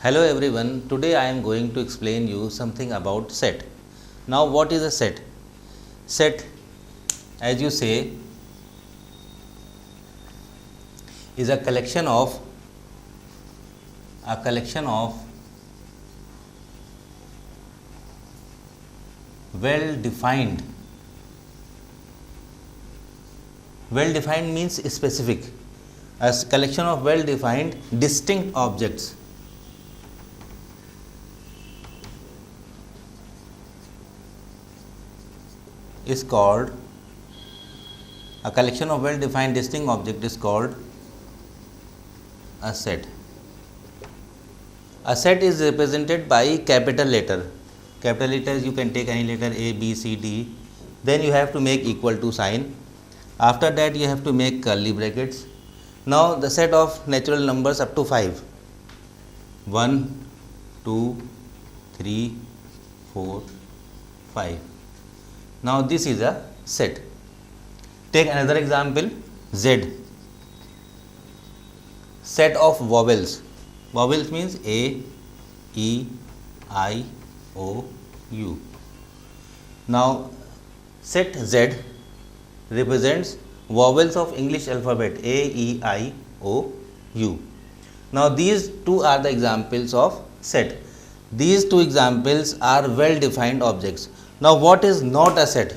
Hello everyone, today I am going to explain you something about set. Now what is a set? Set, as you say, is a collection of well defined means specific, a collection of well defined distinct objects is called a collection of well defined distinct object is called a set. A set is represented by capital letter. Capital letters you can take any letter A, B, C, D. Then you have to make equal to sign. After that you have to make curly brackets. Now the set of natural numbers up to 5. 1, 2, 3, 4, 5. Now this is a set. Take another example, Z. Set of vowels. Vowels means A, E, I, O, U. Now set Z represents vowels of English alphabet A, E, I, O, U. Now these two are the examples of set. These two examples are well defined objects. Now what is not a set?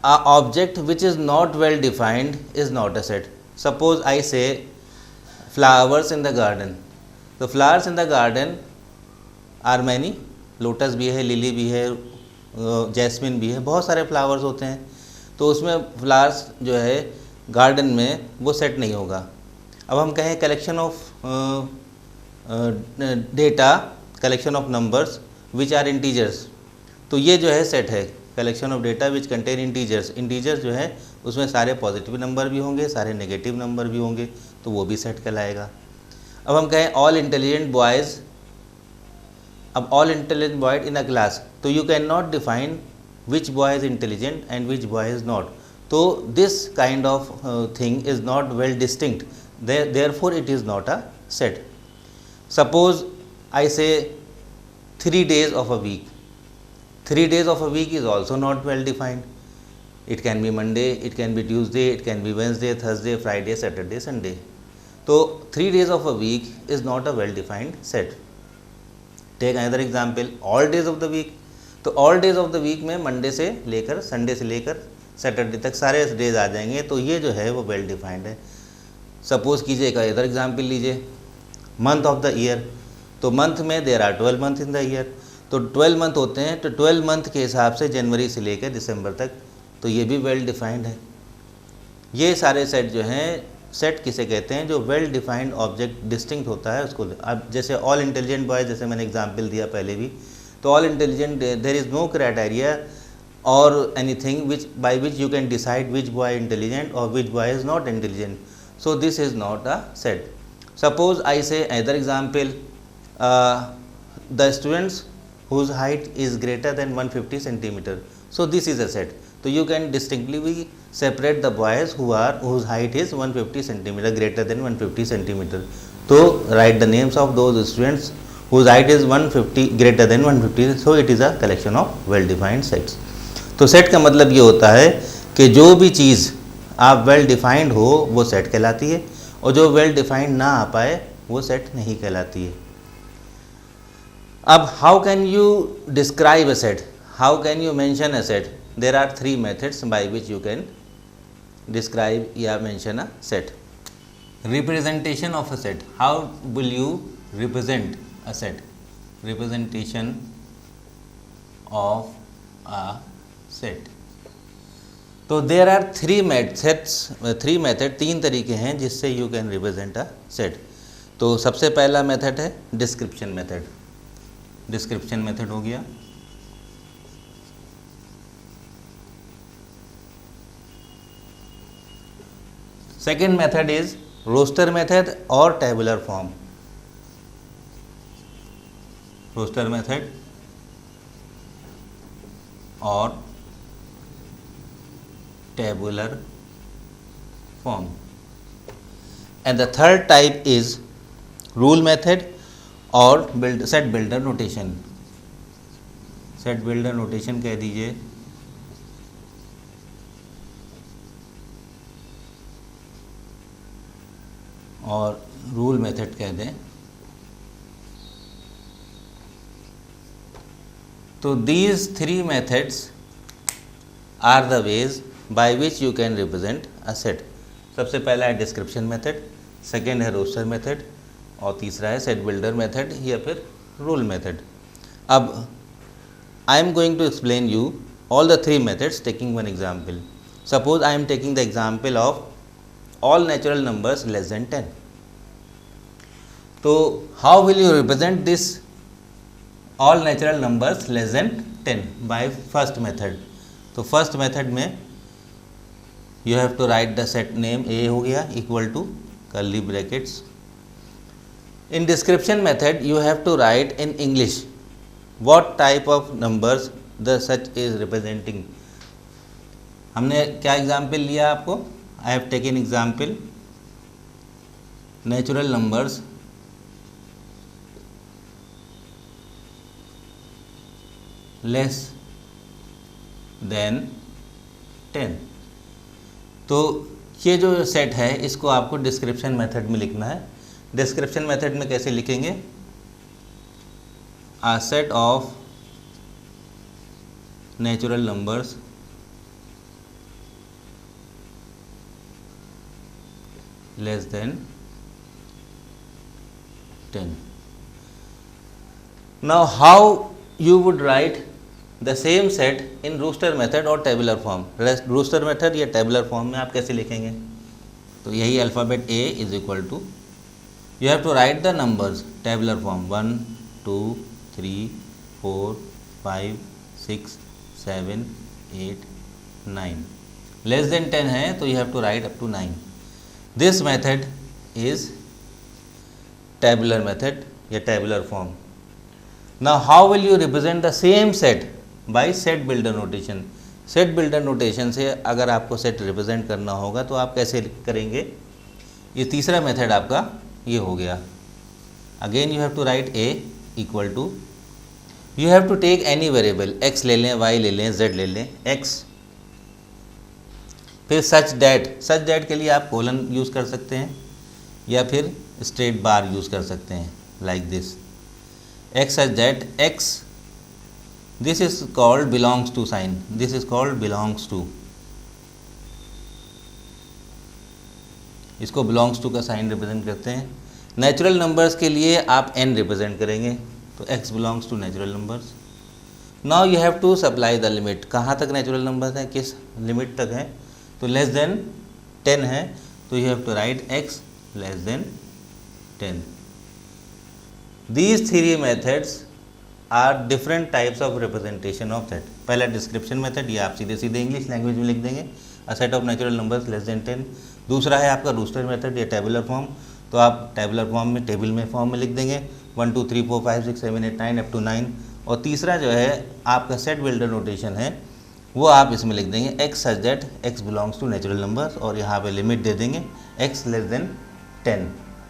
A object which is not well defined is not a set. Suppose I say flowers in the garden. The flowers in the garden are many. Lotus भी है, lily भी है, jasmine भी है, बहुत सारे flowers होते हैं. तो उसमें फ्लावर्स जो है गार्डन में वो सेट नहीं होगा. अब हम कहें collection of data, collection of numbers which are integers, तो ये जो है सेट है. Collection of data which contain integers. Integers जो है उसमें सारे पॉजिटिव नंबर भी होंगे, सारे नेगेटिव नंबर भी होंगे, तो वो भी सेट कहलाएगा. अब हम कहें ऑल इंटेलिजेंट बॉयज़. अब all intelligent boy in a class, तो you can not define which boy is intelligent and which boy is not. तो this kind of thing is not well distinct, therefore it is not a set. Suppose I say 3 days of a week. 3 days of a week is also not well defined. It can be Monday, it can be Tuesday, it can be Wednesday, Thursday, Friday, Saturday, Sunday. So 3 days of a week is not a well defined set. Take another example, all days of the week. तो all days of the week में Monday से लेकर Sunday से लेकर Saturday तक सारे days आ जाएंगे, तो ये जो है वो वेल डिफाइंड है. सपोज कीजिए एक अदर एग्जाम्पल लीजिए, मंथ ऑफ द ईयर. तो मंथ में there are 12 month in the year. तो 12 मंथ होते हैं, तो 12 मंथ के हिसाब से जनवरी से लेकर दिसंबर तक, तो ये भी वेल डिफाइंड है. ये सारे सेट जो हैं, सेट किसे कहते हैं? जो वेल डिफाइंड ऑब्जेक्ट डिस्टिंक्ट होता है उसको. अब जैसे ऑल इंटेलिजेंट बॉय, जैसे मैंने एग्जांपल दिया पहले भी, तो all intelligent, there is no criteria और anything which by which you can decide which boy intelligent और which boy is not intelligent. So this is not a set. Suppose I say other example, the students whose height is greater than 150 centimeter. So this is a set. So you can distinctly separate the boys whose height is 150 centimeter, greater than 150 centimeter. So write the names of those students whose height is 150 greater than 150. So it is a collection of well defined sets. तो set का मतलब ये होता है कि जो भी चीज़ आप वेल डिफाइंड हो वो सेट कहलाती है, और जो वेल डिफाइंड ना आ पाए वो सेट नहीं कहलाती है. अब how can you describe a set? How can you mention a set? There are 3 methods by which you can describe या mention a set. Representation of a set. How will you represent a set? Representation of a set. तो there are 3 methods, 3 तरीके हैं जिससे you can represent a set. तो सबसे पहला method है description method. Description method हो गया. Second method is roster method और टेबुलर फॉर्म. रोस्टर मेथड और tabular form. And the third type is rule method और set builder notation, set builder notation कह दीजिए, और रूल मेथड कह दें। तो these three methods are the ways by which you can represent a set. सबसे पहला है डिस्क्रिप्शन मेथड, सेकेंड है रोस्टर मेथड, और तीसरा है सेट बिल्डर मेथड या फिर रूल मेथड। अब I am going to explain you all the three methods taking one example. Suppose I am taking the example of all natural numbers less than 10. So how will you represent this all natural numbers less than 10 by first method? तो first method में you have to write the set name A हो गया equal to curly brackets. In description method you have to write in English what type of numbers the such is representing. हमने क्या example लिया आपको? I have taken example natural numbers less than 10। तो ये जो set है इसको आपको डिस्क्रिप्शन मेथड में लिखना है। डिस्क्रिप्शन मेथड में कैसे लिखेंगे? A set of natural numbers less than 10. Now how you would write the same set in rooster method or tabular form? rooster method या tabular form में आप कैसे लिखेंगे? तो यही alphabet A is equal to, you have to write the numbers tabular form 1 2 3 4 5 6 7 8 9। Less than 10 है तो you have to write up to 9। This method is tabular method या tabular form. Now how will you represent the same set by set builder notation? Set builder notation से अगर आपको set represent करना होगा तो आप कैसे करेंगे? ये तीसरा मेथड आपका ये हो गया। Again you have to write A equal to, you have to take any variable, x ले लें, y ले लें, z ले लें, x, फिर सच डैट के लिए आप कोलन यूज़ कर सकते हैं या फिर स्ट्रेट बार यूज़ कर सकते हैं like this, x such that x, this is called belongs to sign, this is called belongs to, इसको बिलोंग्स टू का साइन रिप्रेजेंट करते हैं। नेचुरल नंबर्स के लिए आप n रिप्रेजेंट करेंगे तो x belongs to natural numbers. Now you have to supply the limit, कहाँ तक नेचुरल नंबर्स हैं, किस लिमिट तक है? तो लेस देन 10 है तो you have to write x less than 10। These three methods are different types of representation of set. पहला डिस्क्रिप्शन मेथड, ये आप सीधे सीधे इंग्लिश लैंग्वेज में लिख देंगे, a set of natural numbers less than 10। दूसरा है आपका रूस्टर मेथड या टेबुलर फॉर्म, तो आप टेबुलर फॉर्म में टेबल में फॉर्म में लिख देंगे 1 2 3 4 5 6 7 8 9 अप टू 9। और तीसरा जो है आपका सेट बिल्डर नोटेशन है वो आप इसमें लिख देंगे x such that x belongs to natural numbers, और यहाँ पे लिमिट दे देंगे x less than 10।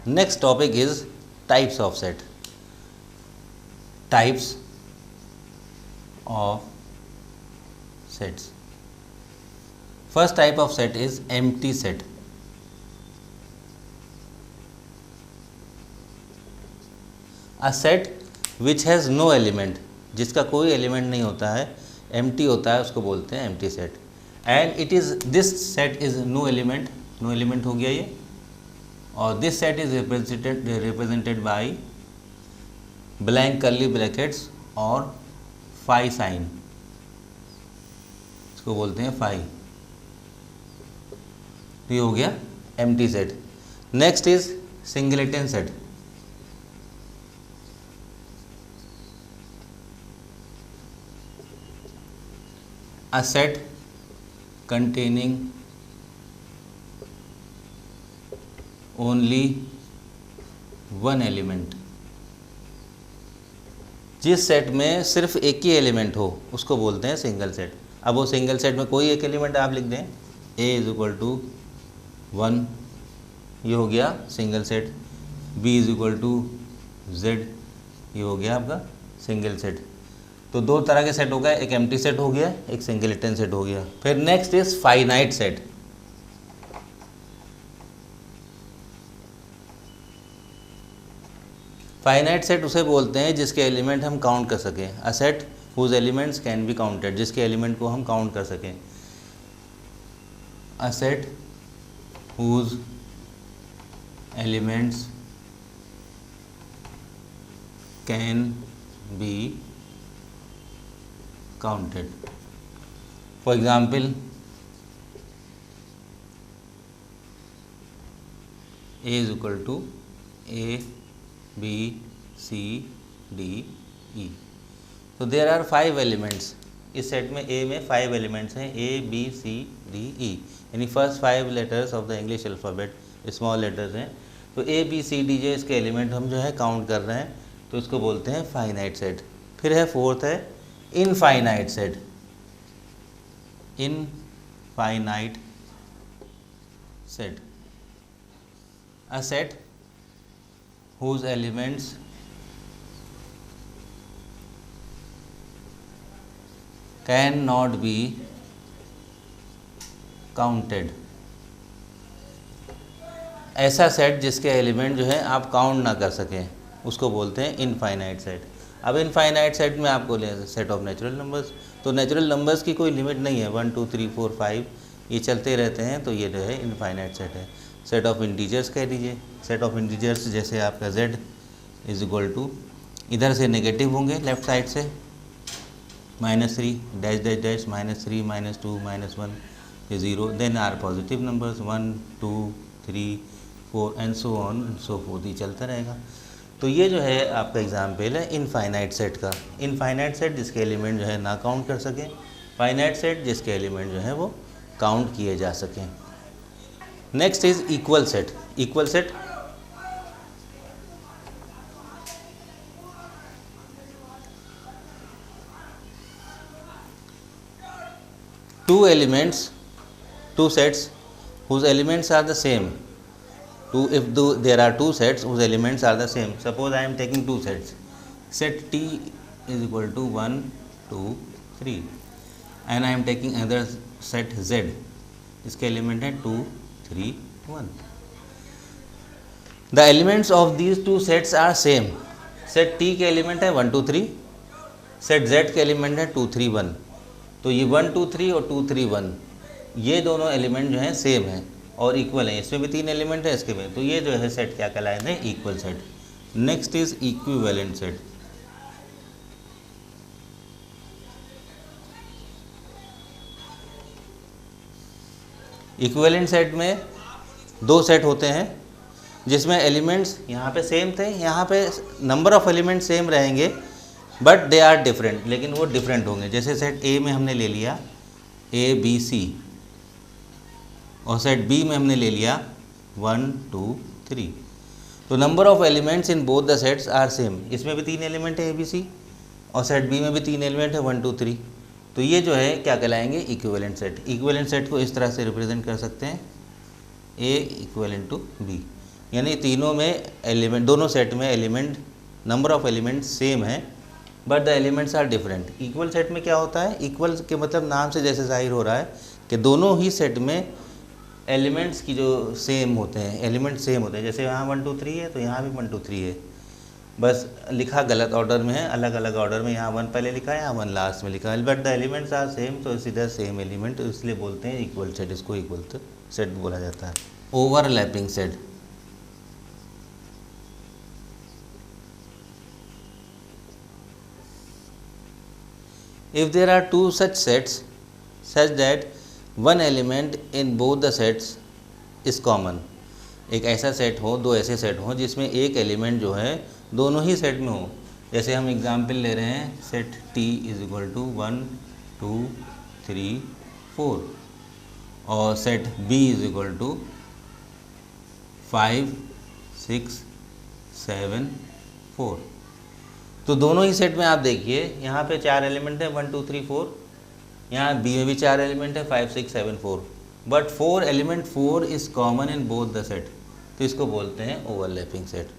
Next topic is types of set. Types of sets. First type of set is empty set. A set which has no element, जिसका कोई element नहीं होता है, एम्प्टी होता है, उसको बोलते हैं empty set. And it is, this set is no element, no element हो गया ये, और this set is represented by blank curly brackets और फाई साइन, इसको बोलते हैं फाई। ये हो गया empty set. Next is singleton set. A set containing only one element, जिस सेट में सिर्फ एक ही एलिमेंट हो उसको बोलते हैं सिंगल सेट। अब वो सिंगल सेट में कोई एक एलिमेंट आप लिख दें, a इज इक्वल टू 1, ये हो गया single set, b is equal to z, ये हो गया आपका सिंगल सेट। तो दो तरह के सेट हो गए, एक एम्प्टी सेट हो गया, एक सिंगलेटन सेट हो गया। फिर next is finite set. Finite set उसे बोलते हैं जिसके एलिमेंट हम काउंट कर सकें। A set whose elements can be counted, जिसके एलिमेंट को हम काउंट कर सकें। A set whose elements can be counted. For example A is equal to A, B, C, D, E। तो देयर आर 5 एलिमेंट्स। इस set में A में 5 elements हैं, A, B, C, D, E, यानी first 5 letters of the English alphabet small letters हैं। तो A, B, C, D, जो इसके एलिमेंट हम जो है काउंट कर रहे हैं, तो इसको बोलते हैं फाइनाइट सेट। फिर है फोर्थ है infinite set. Infinite set, a set whose elements cannot be counted। ऐसा सेट जिसके एलिमेंट जो है आप काउंट ना कर सकें, उसको बोलते हैं इनफाइनाइट सेट। अब इनफाइनाइट सेट में आपको ले सेट ऑफ नेचुरल नंबर्स। तो नेचुरल नंबर्स की कोई लिमिट नहीं है, 1 2 3 4 5 ये चलते रहते हैं, तो ये जो है इनफाइनाइट सेट है। सेट ऑफ इंटीजर्स कह दीजिए। सेट ऑफ इंटीजर्स जैसे आपका z इज इक्वल टू, इधर से नेगेटिव होंगे लेफ्ट साइड से, -3 डैश डैश डैश -3 -2 -1 फिर 0, then are positive numbers 1 2 3 4 and so on and so forth, ये चलता रहेगा। तो ये जो है आपका एग्जाम्पल है इनफाइनाइट सेट का। इनफाइनाइट सेट जिसके एलिमेंट जो है ना काउंट कर सकें, फाइनाइट सेट जिसके एलिमेंट जो है वो काउंट किए जा सकें। Next is equal set. Equal set two sets whose elements are the same. There are two sets whose elements are the same. Suppose I am taking two sets. Set T is equal to 1 2 3 and I am taking another set Z. इसके element है 2 3 1। The elements of these two sets are same. Set T के element है 1 2 3, set Z के element है 2 3 1। तो ये 1 2 3 और 2 3 1 ये दोनों एलिमेंट जो हैं सेम हैं और इक्वल हैं। इसमें भी 3 एलिमेंट है, इसके में, तो ये जो है सेट क्या कहलाते हैं, equal set. Next is equivalent set. Equivalent set में दो सेट होते हैं जिसमें एलिमेंट्स यहाँ पे सेम थे, यहाँ पे नंबर ऑफ एलिमेंट सेम रहेंगे बट दे आर डिफरेंट, लेकिन वो डिफरेंट होंगे। जैसे सेट ए में हमने ले लिया ए बी सी और सेट बी में हमने ले लिया 1 2 3। तो number of elements in both the sets are same. इसमें भी 3 एलिमेंट है ए बी सी और सेट बी में भी 3 एलिमेंट है 1 2 3। तो ये जो है क्या कहलाएंगे, इक्विवेलेंट सेट। इक्विवेलेंट सेट को इस तरह से रिप्रेजेंट कर सकते हैं ए इक्विवेलेंट टू बी, यानी तीनों में एलिमेंट, दोनों सेट में element number of element same है but the elements are different. Equal set में क्या होता है, इक्वल के मतलब नाम से जैसे जाहिर हो रहा है कि दोनों ही सेट में एलिमेंट्स की जो सेम होते हैं, एलिमेंट सेम होते हैं। जैसे यहाँ 1 2 3 है तो यहाँ भी 1 2 3 है, बस लिखा गलत ऑर्डर में है, अलग अलग ऑर्डर में, यहाँ 1 पहले लिखा है, यहाँ 1 लास्ट में लिखा है, but the elements are same, तो सीधा सेम एलिमेंट, तो इसलिए बोलते हैं इक्वल सेट। इसको इक्वल सेट बोला जाता है। Overlapping set. If there are two such sets such that one element in both the sets is common, एक ऐसा सेट हो, दो ऐसे सेट हो जिसमें एक एलिमेंट जो है दोनों ही सेट में हो। जैसे हम एग्जाम्पल ले रहे हैं set T is equal to 1 2 3 4 और set B is equal to 5 6 7 4। तो दोनों ही सेट में आप देखिए यहाँ पे 4 एलिमेंट है 1 2 3 4, यहाँ बी में भी 4 एलिमेंट है 5 6 7 4, but 4 element 4 is common in both the set, तो इसको बोलते हैं ओवरलैपिंग सेट।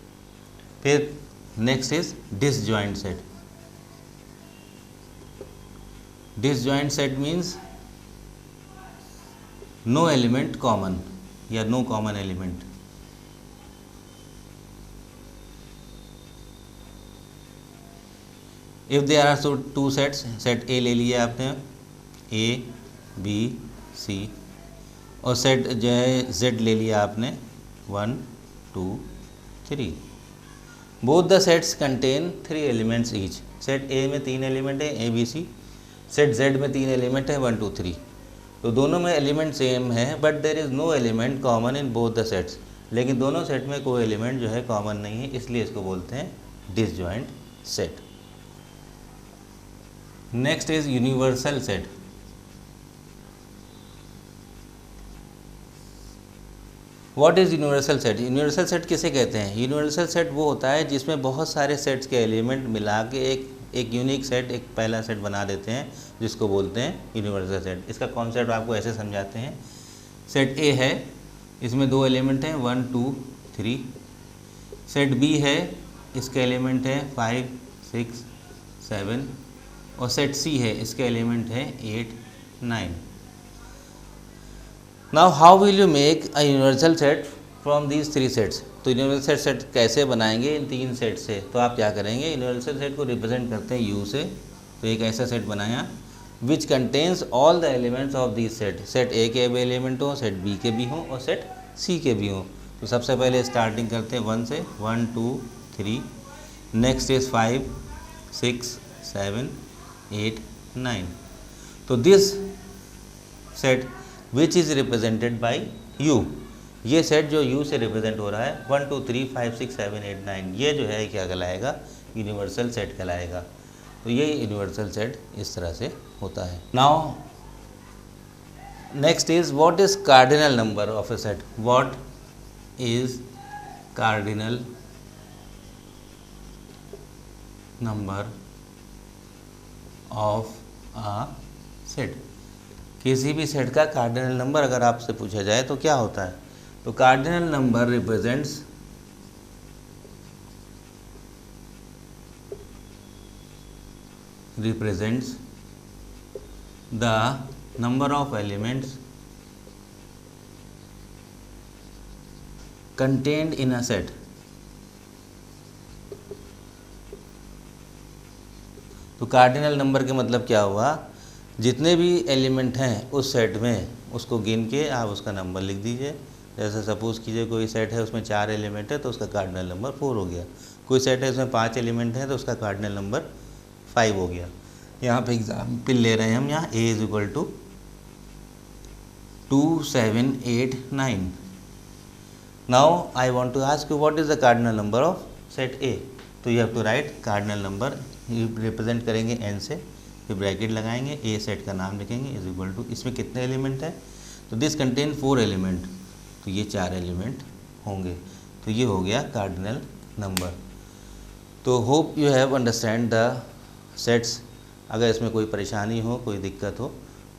फिर next is disjoint set. Disjoint set means no element common या no common element. If there are so two sets, set A ले लिया आपने, ए B सी, और सेट जो है जेड ले लिया आपने 1 2 3। Both the sets contain 3 elements each. Set A में 3 एलिमेंट है A B C, set Z में 3 एलिमेंट है 1 2 3। तो दोनों में एलिमेंट सेम है but there is no element common in both the sets. लेकिन दोनों सेट में कोई एलिमेंट जो है कॉमन नहीं है, इसलिए इसको बोलते हैं disjoint set. Next is universal set. What is universal set? Universal set किसे कहते हैं? यूनिवर्सल सेट वो होता है जिसमें बहुत सारे सेट्स के एलिमेंट मिला के एक यूनिक सेट, एक पहला सेट बना देते हैं, जिसको बोलते हैं यूनिवर्सल सेट। इसका कॉन्सेप्ट आपको ऐसे समझाते हैं। सेट ए है, इसमें 2 एलिमेंट हैं 1 2 3। सेट बी है, इसके एलिमेंट है 5 6 7। और सेट सी है, इसके एलिमेंट है 8 9। Now how will you make a universal set from these 3 sets? तो यूनिवर्सल सेट कैसे बनाएंगे इन 3 सेट से? तो आप क्या करेंगे, यूनिवर्सल सेट को रिप्रेजेंट करते हैं यू से। तो एक ऐसा सेट बनाया which contains all the elements of this set. Set ए के भी एलिमेंट हो, सेट बी के भी हों और सेट सी के भी हों। तो सबसे पहले स्टार्टिंग करते हैं 1 से, 1 2 3। Next is 5 6 7 8 9। तो this set which is represented by you, ये सेट जो u से रिप्रेजेंट हो रहा है 1 2 3 5 6 7 8 9, ये जो है क्या कहलाएगा, यूनिवर्सल सेट कहलाएगा। तो ये यूनिवर्सल सेट इस तरह से होता है। Now next is what is cardinal number of A set? What is cardinal number of a set? किसी भी सेट का कार्डिनल नंबर अगर आपसे पूछा जाए तो क्या होता है? तो cardinal number represents the number of elements contained in a set. तो कार्डिनल नंबर का मतलब क्या हुआ, जितने भी एलिमेंट हैं उस सेट में उसको गिन के आप उसका नंबर लिख दीजिए। जैसे सपोज़ कीजिए कोई सेट है उसमें 4 एलिमेंट है तो उसका कार्डिनल नंबर 4 हो गया। कोई सेट है उसमें 5 एलिमेंट है तो उसका कार्डिनल नंबर 5 हो गया। यहाँ पे एग्जाम्पल ले रहे हैं हम, यहाँ a is equal to 2 7 8 9। Now I want to ask you what is the cardinal number of set a? तो you have to write cardinal number, represent करेंगे n से, फिर ब्रैकेट लगाएंगे, a सेट का नाम लिखेंगे इज इक्वल टू, इसमें कितने एलिमेंट है? तो दिस कंटेन 4 एलिमेंट, तो ये 4 एलिमेंट होंगे। तो ये हो गया कार्डिनल नंबर। तो hope you have understand the sets. अगर इसमें कोई परेशानी हो, कोई दिक्कत हो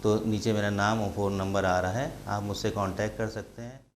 तो नीचे मेरा नाम और फ़ोन नंबर आ रहा है, आप मुझसे कांटेक्ट कर सकते हैं।